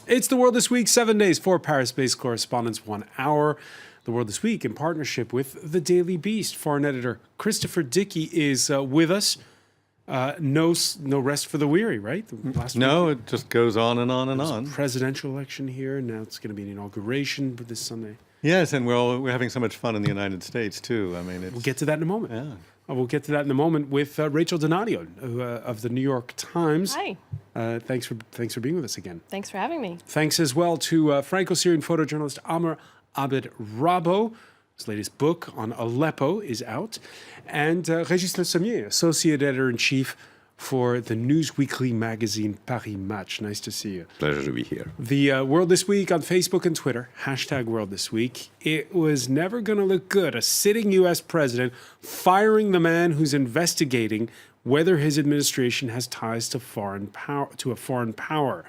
It's The World This Week, 7 days, 4 Paris-based correspondents, 1 hour. The World This Week in partnership with The Daily Beast. Foreign editor Christopher Dickey is with us. No rest for the weary, right? No, it just goes on and on and on. Presidential election here. Now it's going to be an inauguration this Sunday. Yes, and we're having so much fun in the United States, too. I mean, We'll get to that in a moment. Yeah. We'll get to that in a moment with Rachel Donadio of the New York Times. Hi. Thanks for being with us again. Thanks for having me. Thanks as well to Franco-Syrian photojournalist Amr Abed Rabo. His latest book on Aleppo is out. And Régis Le Sommier, Associate Editor-in-Chief for the News Weekly magazine Paris Match. Nice to see you. Pleasure to be here. The World This Week on Facebook and Twitter, #World This Week. It was never going to look good. A sitting U.S. president firing the man who's investigating whether his administration has ties to a foreign power.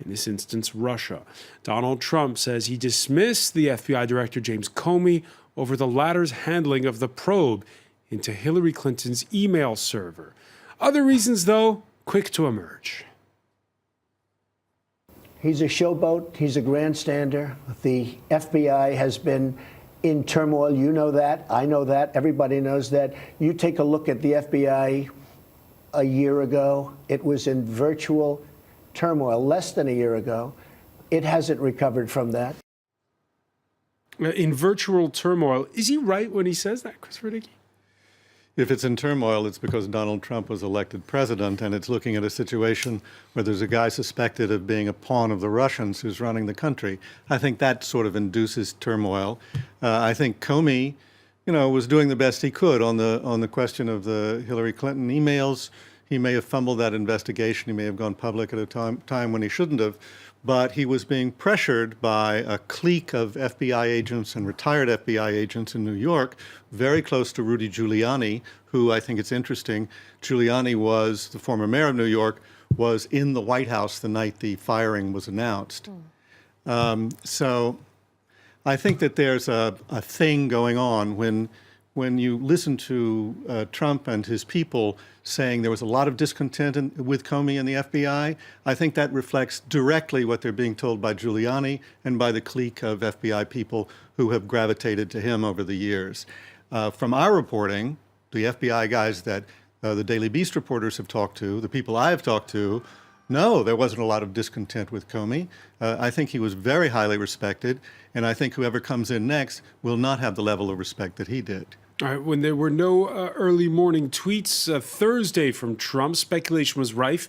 In this instance, Russia. Donald Trump says he dismissed the FBI Director James Comey over the latter's handling of the probe into Hillary Clinton's email server. Other reasons, though, quick to emerge. He's a showboat. He's a grandstander. The FBI has been in turmoil. You know that. I know that. Everybody knows that. You take a look at the FBI a year ago. It was in virtual turmoil less than a year ago. It hasn't recovered from that. In virtual turmoil. Is he right when he says that, Christopher Dickey? If it's in turmoil, it's because Donald Trump was elected president, and it's looking at a situation where there's a guy suspected of being a pawn of the Russians who's running the country. I think that sort of induces turmoil. I think Comey, was doing the best he could on the question of the Hillary Clinton emails. He may have fumbled that investigation. He may have gone public at a time when he shouldn't have. But he was being pressured by a clique of FBI agents and retired FBI agents in New York, very close to Rudy Giuliani, who I think it's interesting. Giuliani was, the former mayor of New York, was in the White House the night the firing was announced. So I think that there's a thing going on when you listen to Trump and his people saying there was a lot of discontent with Comey and the FBI, I think that reflects directly what they're being told by Giuliani and by the clique of FBI people who have gravitated to him over the years. From our reporting, the FBI guys that the Daily Beast reporters have talked to, the people I have talked to, no, there wasn't a lot of discontent with Comey. I think he was very highly respected, and I think whoever comes in next will not have the level of respect that he did. All right, when there were no early morning tweets Thursday from Trump, speculation was rife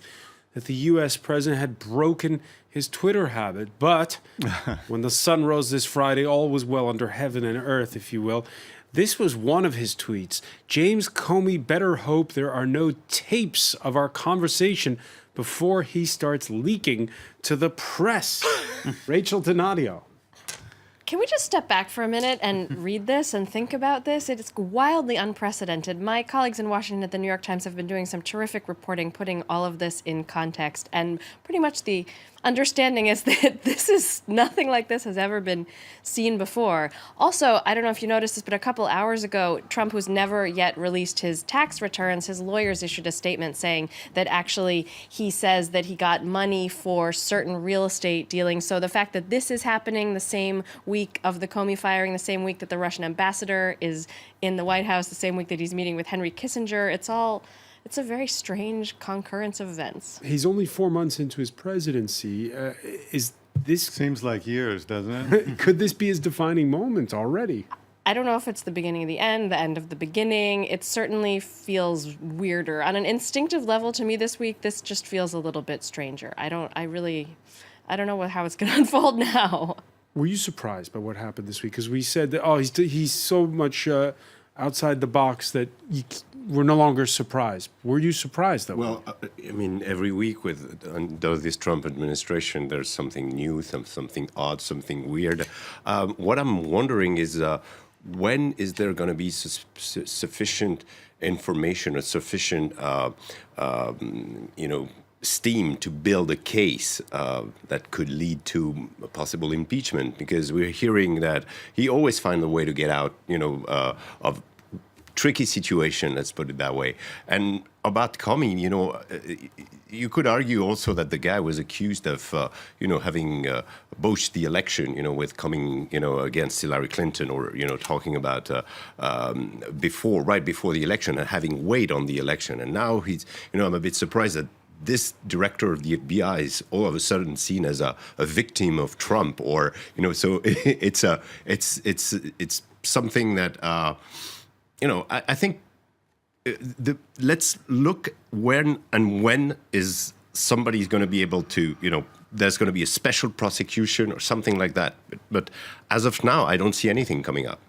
that the U.S. president had broken his Twitter habit. But when the sun rose this Friday, all was well under heaven and earth, if you will. This was one of his tweets. James Comey better hope there are no tapes of our conversation before he starts leaking to the press. Rachel Donadio. Can we just step back for a minute and read this and think about this? It's wildly unprecedented. My colleagues in Washington at the New York Times have been doing some terrific reporting, putting all of this in context. And pretty much the understanding is that this is nothing like this has ever been seen before. Also, I don't know if you noticed this, but a couple hours ago, Trump, who's never yet released his tax returns, his lawyers issued a statement saying that actually he says that he got money for certain real estate dealings. So the fact that this is happening the same week of the Comey firing, the same week that the Russian ambassador is in the White House, the same week that he's meeting with Henry Kissinger, it's a very strange concurrence of events. He's only 4 months into his presidency. Is this... Seems like years, doesn't it? Could this be his defining moment already? I don't know if it's the beginning of the end of the beginning. It certainly feels weirder. On an instinctive level, to me this week, this just feels a little bit stranger. I don't know how it's going to unfold now. Were you surprised by what happened this week? Because we said that, he's so much outside the box that we're no longer surprised. Were you surprised, though? Well, every week under this Trump administration, there's something new, something odd, something weird. What I'm wondering is when is there going to be sufficient information or sufficient, steam to build a case that could lead to a possible impeachment? Because we're hearing that he always finds a way to get out, of tricky situation, let's put it that way. And about Comey, you could argue also that the guy was accused of, having botched the election, with coming, against Hillary Clinton, or, talking about right before the election and having weighed on the election. And now he's, I'm a bit surprised that this director of the FBI is all of a sudden seen as a victim of Trump, or so it's something that I think let's look when is somebody's going to be able to there's going to be a special prosecution or something like that. But as of now, I don't see anything coming up.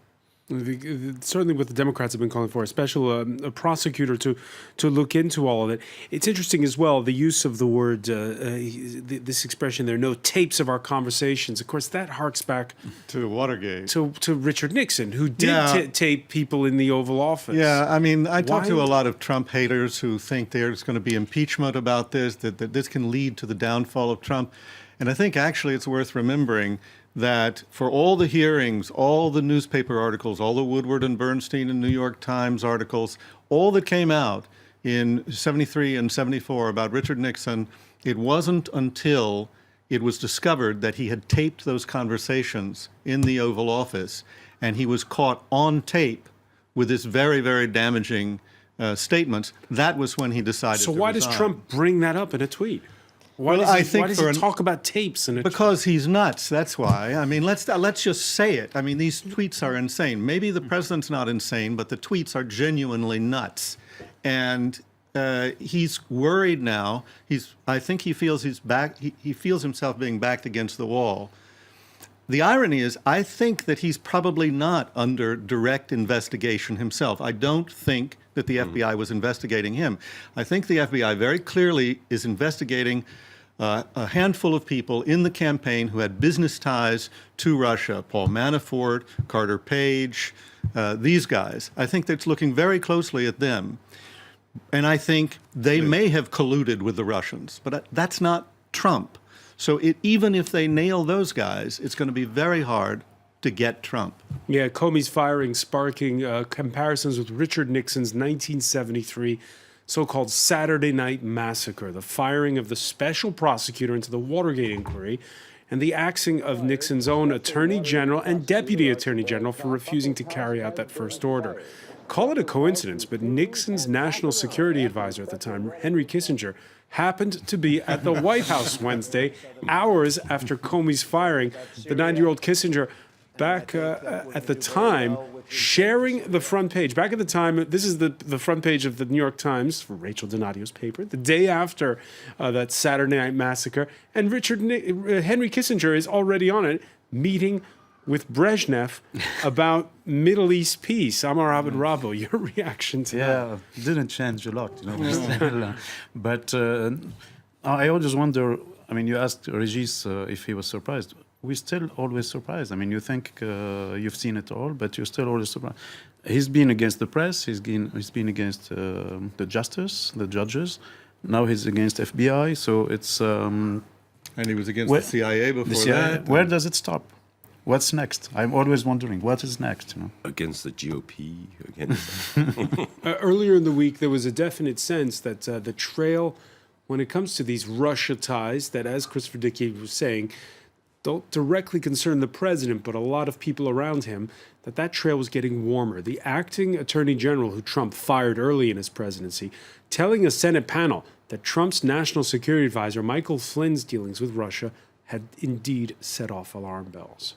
Certainly what the Democrats have been calling for, a special a prosecutor to look into all of it. It's interesting as well, the use of the word, this expression there, no tapes of our conversations. Of course, that harks back To Watergate. to Richard Nixon, who did tape people in the Oval Office. Yeah, I mean, I talk Why- to a lot of Trump haters who think there's going to be impeachment about this, that this can lead to the downfall of Trump. And I think actually it's worth remembering that for all the hearings, all the newspaper articles, all the Woodward and Bernstein and New York Times articles, all that came out in 73 and 74 about Richard Nixon, it wasn't until it was discovered that he had taped those conversations in the Oval Office, and he was caught on tape with this very, very damaging statements. That was when he decided So to why does resign. Trump bring that up in a tweet? Why Well, does he, I think why does for he an- talk about tapes in a Because he's nuts, that's why. I mean, let's just say it. I mean, these tweets are insane. Maybe the president's not insane, but the tweets are genuinely nuts. And he's worried now. I think he feels he feels himself being backed against the wall. The irony is, I think that he's probably not under direct investigation himself. I don't think that the FBI was investigating him. I think the FBI very clearly is investigating a handful of people in the campaign who had business ties to Russia: Paul Manafort, Carter Page, these guys. I think that's looking very closely at them. And I think they may have colluded with the Russians, but that's not Trump. So even if they nail those guys, it's going to be very hard to get Trump. Yeah, Comey's firing sparking comparisons with Richard Nixon's 1973 so-called Saturday Night Massacre, the firing of the special prosecutor into the Watergate inquiry, and the axing of Nixon's own Attorney General and Deputy Attorney General for refusing to carry out that first order. Call it a coincidence, but Nixon's national security advisor at the time, Henry Kissinger, happened to be at the White House Wednesday, hours after Comey's firing. The 90-year-old Kissinger, back at the time, sharing the front page. Back at the time, this is the front page of the New York Times, for Rachel Donadio's paper, the day after that Saturday Night Massacre. And Henry Kissinger is already on it, meeting with Brezhnev about Middle East peace. Amar Abed Rabo, your reaction to that? Yeah, it didn't change a lot, still, but I always wonder. I mean, you asked Regis if he was surprised. We're still always surprised. I mean, you think you've seen it all, but you're still always surprised. He's been against the press. He's been against the judges. Now he's against FBI. So it's. And he was against Where- the CIA before the CIA, that. where does it stop? What's next? I'm always wondering what is next. Against the GOP, against Earlier in the week, there was a definite sense that the trail, when it comes to these Russia ties, that, as Christopher Dickey was saying, don't directly concern the president, but a lot of people around him, that trail was getting warmer. The acting attorney general, who Trump fired early in his presidency, telling a Senate panel that Trump's national security advisor, Michael Flynn's dealings with Russia, had indeed set off alarm bells.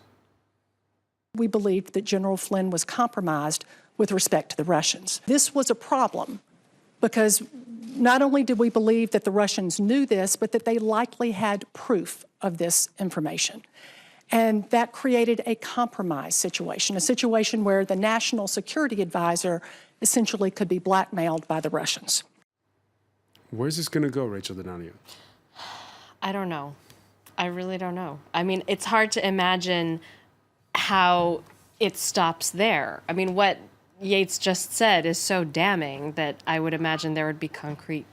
We believed that General Flynn was compromised with respect to the Russians. This was a problem because not only did we believe that the Russians knew this, but that they likely had proof of this information. And that created a compromise situation, a situation where the national security advisor essentially could be blackmailed by the Russians. Where's this going to go, Rachel Donadio? I don't know. I really don't know. I mean, it's hard to imagine how it stops there. I mean, what Yates just said is so damning that I would imagine there would be concrete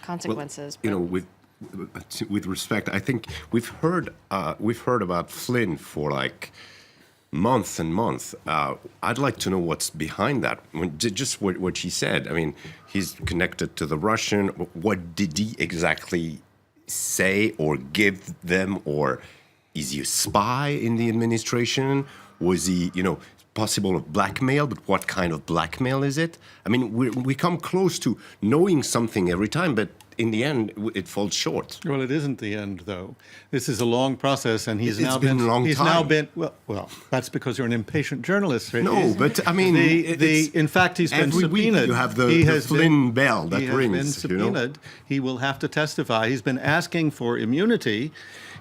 consequences. With respect, I think we've heard about Flynn for like month and month. I'd like to know what's behind that. Just what she said. I mean, he's connected to the Russian. What did he exactly say or give them? Or is he a spy in the administration? Was he, possible of blackmail? But what kind of blackmail is it? I mean, we come close to knowing something every time, but in the end, it falls short. Well, it isn't the end, though. This is a long process, and he's It's now been a long he's time. now been well. That's because you're an impatient journalist. Right? No, but I mean, in fact, he's been every week subpoenaed. you have He the has Flynn bell that he has rings. been subpoenaed. He will have to testify. He's been asking for immunity.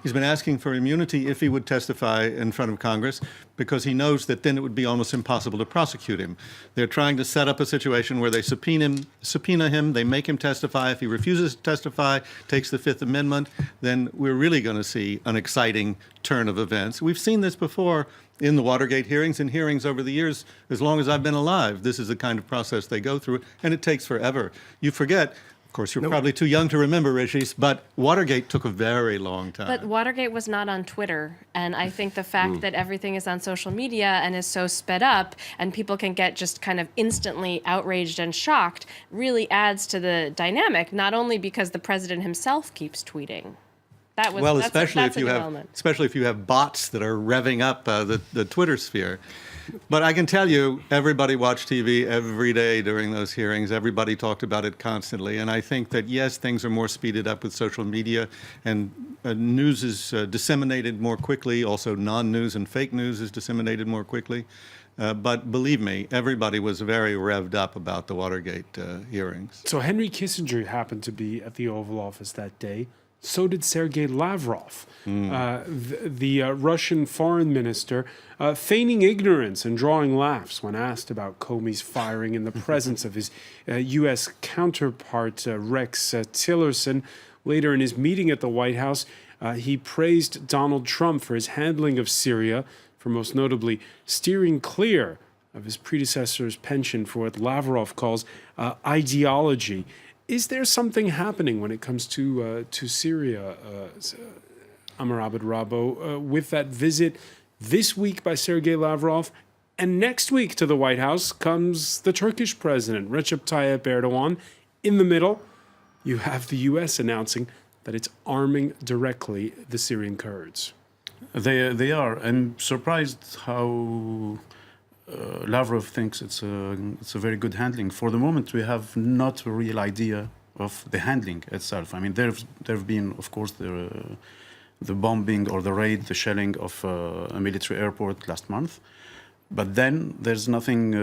He's been asking for immunity if he would testify in front of Congress, because he knows that then it would be almost impossible to prosecute him. They're trying to set up a situation where they subpoena him, they make him testify. If he refuses to testify, takes the Fifth Amendment, then we're really going to see an exciting turn of events. We've seen this before in the Watergate hearings and hearings over the years, as long as I've been alive. This is the kind of process they go through, and it takes forever. You forget. Of course, you're probably too young to remember, Regis, but Watergate took a very long time. But Watergate was not on Twitter. And I think the fact that everything is on social media and is so sped up and people can get just kind of instantly outraged and shocked really adds to the dynamic, not only because the president himself keeps tweeting. Especially if you have bots that are revving up the Twitter sphere. But I can tell you, everybody watched TV every day during those hearings. Everybody talked about it constantly. And I think that, yes, things are more speeded up with social media, and news is disseminated more quickly. Also, non-news and fake news is disseminated more quickly. But believe me, everybody was very revved up about the Watergate hearings. So Henry Kissinger happened to be at the Oval Office that day. So did Sergei Lavrov, the Russian foreign minister, feigning ignorance and drawing laughs when asked about Comey's firing in the presence of his U.S. counterpart, Rex Tillerson. Later in his meeting at the White House, he praised Donald Trump for his handling of Syria, for most notably steering clear of his predecessor's penchant for what Lavrov calls ideology. Is there something happening when it comes to Syria, Amr Abed Rabo, with that visit this week by Sergei Lavrov? And next week to the White House comes the Turkish president, Recep Tayyip Erdogan. In the middle, you have the U.S. announcing that it's arming directly the Syrian Kurds. They are. I'm surprised how Lavrov thinks it's a very good handling. For the moment, we have not a real idea of the handling itself. I mean, there have been, of course, the bombing or the raid, the shelling of a military airport last month. But then there's nothing,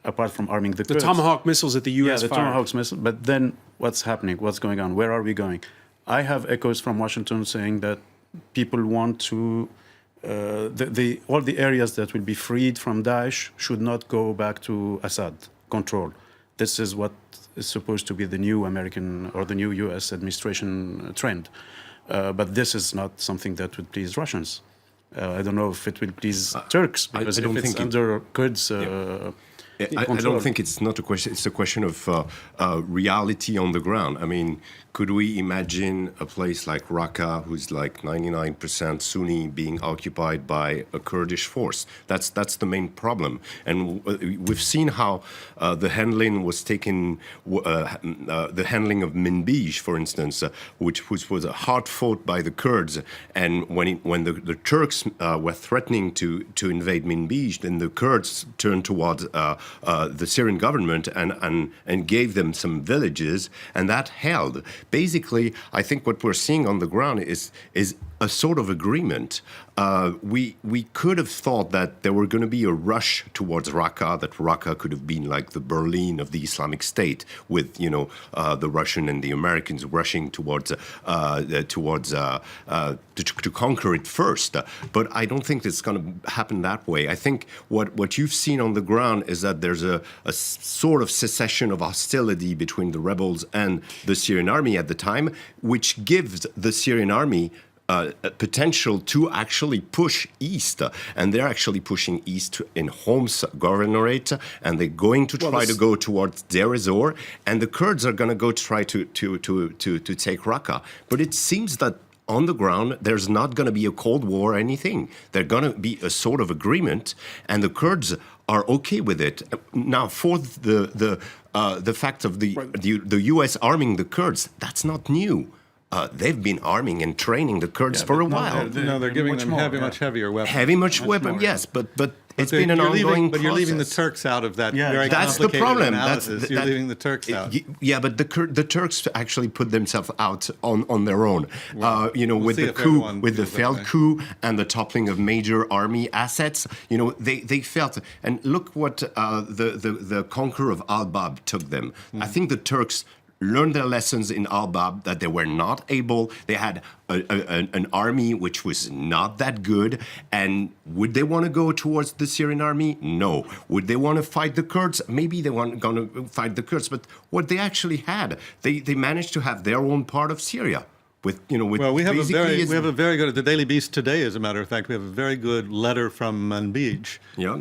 apart from arming the Kurds. The Tomahawk missiles at the U.S. Yeah, the fired. Tomahawk missile. But then what's happening? What's going on? Where are we going? I have echoes from Washington saying that people want to all the areas that will be freed from Daesh should not go back to Assad control. This is what is supposed to be the new American or the new U.S. administration trend. But this is not something that would please Russians. I don't know if it will please Turks, because I don't if it's think under Kurds I don't think it's not a question. It's a question of reality on the ground. I mean, could we imagine a place like Raqqa, who's like 99% Sunni, being occupied by a Kurdish force? That's the main problem. And we've seen how the handling was taken. The handling of Minbij, for instance, which was hard fought by the Kurds, and when the Turks were threatening to invade Minbij, then the Kurds turned towards the Syrian government and gave them some villages, and that held. Basically, I think what we're seeing on the ground is a sort of agreement. We could have thought that there were going to be a rush towards Raqqa, that Raqqa could have been like the Berlin of the Islamic State, with the Russian and the Americans rushing towards to conquer it first. But I don't think it's going to happen that way. I think what you've seen on the ground is that there's a sort of cessation of hostility between the rebels and the Syrian army at the time, which gives the Syrian army potential to actually push east, and they're actually pushing east in Homs governorate, and they're going to try to go towards Deir ez-Zor, and the Kurds are going to go try to take Raqqa. But it seems that on the ground, there's not going to be a Cold War or anything. There's going to be a sort of agreement, and the Kurds are okay with it. Now, for the fact of the U.S. arming the Kurds, that's not new. They've been arming and training the Kurds for a while. No, they're giving them much heavier weapons. Much weapon, yes, but it's But been an ongoing But you're leaving the process. Turks out of that Yeah, very That's the complicated problem. analysis. You're leaving the Turks out. Yeah, but the Turks actually put themselves out on their own. With see the if coup, everyone with the feels that failed way. coup and the toppling of major army assets. They felt. And look what the conqueror of Al-Bab took them. I think the Turks learned their lessons in Al-Bab, that they were not able, they had an army which was not that good, and would they want to go towards the Syrian army? No. Would they want to fight the Kurds? Maybe they weren't going to fight the Kurds, but what they actually had, they managed to have their own part of Syria. Well, we have a very good, the Daily Beast today, as a matter of fact, we have a very good letter from Manbij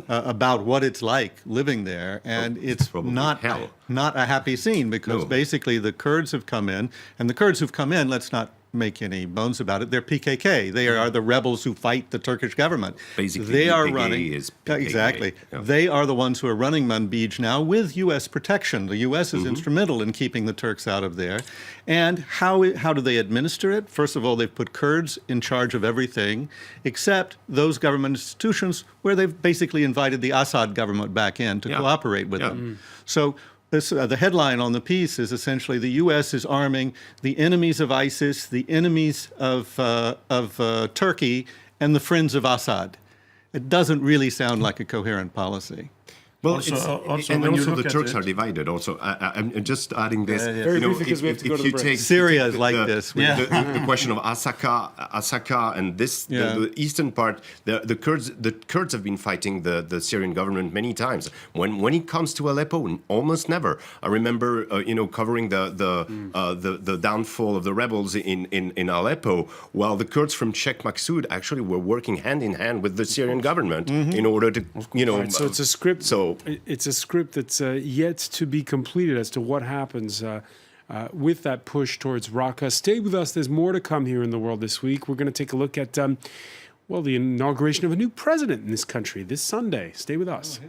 about what it's like living there, and it's not a happy scene, because basically the Kurds have come in, and the Kurds who've come in, let's not make any bones about it, they're PKK. They are the rebels who fight the Turkish government. Basically, they are PKK running. is PKK. Exactly. Yeah. They are the ones who are running Manbij now with U.S. protection. The U.S. is instrumental in keeping the Turks out of there. And how do they administer it? First of all, they've put Kurds in charge of everything, except those government institutions where they've basically invited the Assad government back in to cooperate with them. So the headline on the piece is essentially the U.S. is arming the enemies of ISIS, the enemies of Turkey, and the friends of Assad. It doesn't really sound like a coherent policy. Well, Also, and when you the look at Turks it- are divided. Also, I'm just adding this. Very briefly, because we have to go to the break. Syria is like this. The question of Asaka, and this the eastern part. The Kurds have been fighting the Syrian government many times. When it comes to Aleppo, almost never. I remember covering the downfall of the rebels in Aleppo, while the Kurds from Sheikh Maksud actually were working hand in hand with the Syrian government in order to Right, so it's a script. So it's a script that's yet to be completed as to what happens with that push towards Raqqa. Stay with us. There's more to come here in the world this week. We're going to take a look at, the inauguration of a new president in this country this Sunday. Stay with us.